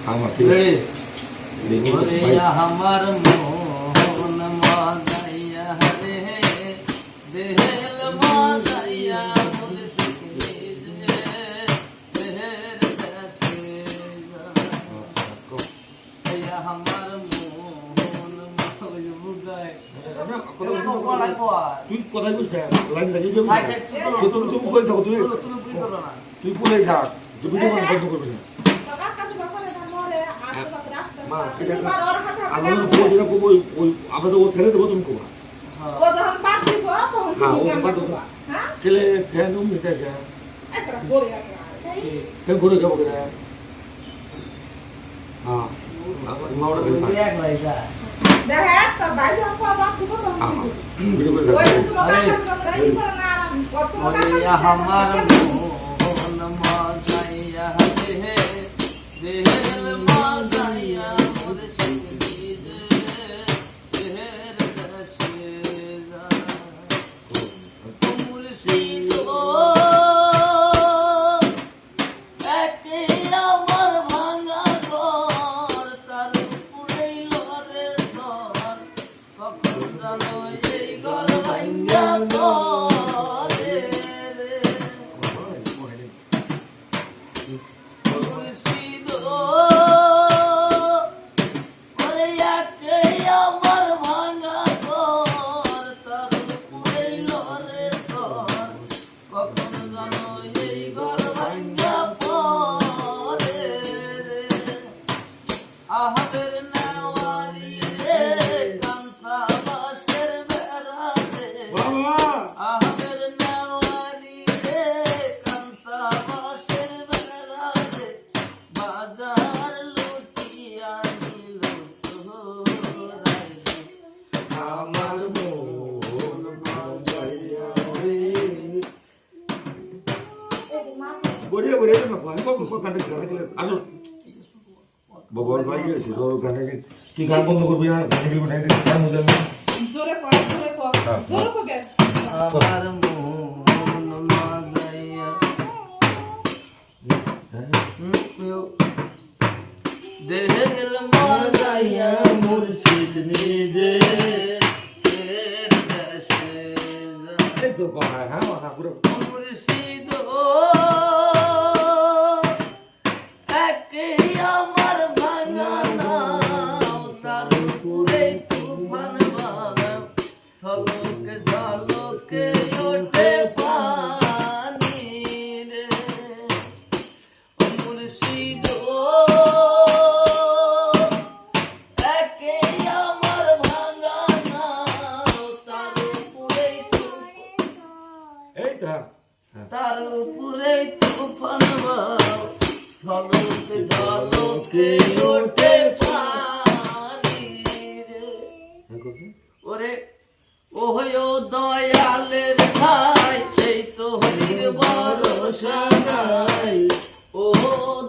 আমার ঠিক আছে ওরে আমার মন মাজাইয়া রে দেহেল মাজাইয়া মুর্শিদ দেহের দেশে যা আমার মন বুগায় তুই কোথায় বুঝতে লাইন লাগিয়ে তুমি করে থাকো তুই পুলে থাক তুই ভিডিও বন্ধ করবি না মা এটা আল্লাহর উপর যেটা কব ওই আমরা তো ও ছেড়ে দেবো তুমি কবা ও যখন পাঠ দিব তখন হ্যাঁ ও পাঠ দেবো হ্যাঁ ছেলে ফ্যান উম এটা যা এসরা বলে ফ্যান করে যাবো কেন হ্যাঁ মাওড়া এক লাইজা দেখে তোর ভাই যখন পাঠ দিব তখন ভিডিও করে ওই থাকো তোমার কাছে রাই করে না কত ওরে আমার মন মাজাইয়া রে দেহেল মাজাইয়া মুর্শিদ দেহের দেশে যা মুর্শিদ একে আমার ভাঙা ঘর তার উপরেই লড়ে সর কখন জানো এই ঘর ভাঙা ঘরে রে মুর্শিদ ওরে একে আমার ভাঙা ঘর তার উপরেই লড়ে সর কখন জানো এই ঘর ভাঙা পরে রে আহাদের নেওয়ারি রে কাঁসা বাঁশের বেড়া রে আহাদের নেওয়ারি রে কাঁসা বাঁশের বেড়া রে বাজার লুটিয়া নিল চোরাই রে আমার মন মাজাইয়া রে বড়িয়া বড়িয়া না ভাই বাবু কানে গেলে আসো বাবার ভাই গেছে তোর গানে কি গান বন্ধ করবি না গানে কি বানাই দিস গান মুজে জোরে কর জোরে করবে আমার মন মাজাইয়া দেহেল মাজাইয়া মুর্শিদ নিজে এর দেশে এই তো কথা হ্যাঁ কথা পুরো মুর্শিদ একে আমার ভাঙা নাও তার উপরে তুফান বাগাও ঝলকে ঝলকে ওঠে পানি রে মুর্শিদ একে আমার ভাঙা নাও তার উপরে এই তো হ্যাঁ তার উপরে তুফান বাও ঝলকে ঝলকে ওঠে পানি রে হ্যাঁ কোসে ওরে ওহো দয়ালের ভাই এই তো নির্ভরসা নাই ও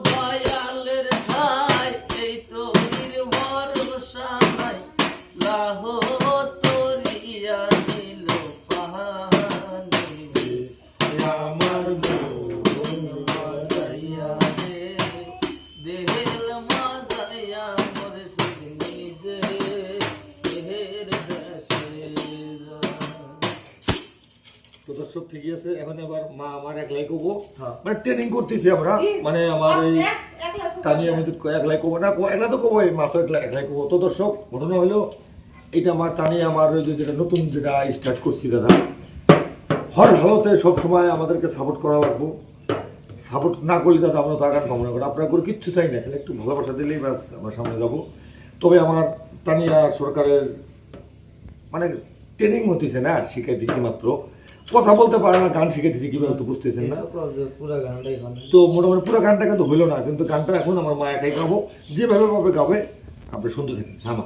দয়ালের ভাই এই তো নির্ভরসা নাই লাহ তরিয়া দিল পাহানি আমার মন মাজাইয়া রে দেহেল মাজাইয়া মুর্শিদ নিজে দেহের দেশে যা তো দর্শক ঠিকই আছে এখন এবার মা আমার একলাই করবো হ্যাঁ। মানে ট্রেনিং করতেছি আমরা মানে আমার এই তানিয়া আমি তো একলাই করবো না একলা তো করবো মা তো একলাই করবো তো দর্শক ঘটনা হলো এটা আমার তানিয়া আমার ওই যে যেটা নতুন যেটা স্টার্ট করছি দাদা হর হালতে সবসময় আমাদেরকে সাপোর্ট করা লাগবো সাপোর্ট না করলে দাদা আমরা তো আগান কামনা করি আপনার করে কিচ্ছু চাই না খালি একটু ভালোবাসা দিলেই ব্যাস আমরা সামনে যাব তবে আমার তানিয়া সরকারের মানে ট্রেনিং হতেছে না শিখাই দিছি মাত্র কথা বলতে পারে না গান শিখে দিছি কিভাবে তো বুঝতেছেন না পুরা গানটাই তো মোটামুটি পুরো গানটা কিন্তু হইলো না কিন্তু গানটা এখন আমার মা একাই গাবো যেভাবে ভাবে গাবে আপনি শুনতে থাকেন হ্যাঁ মা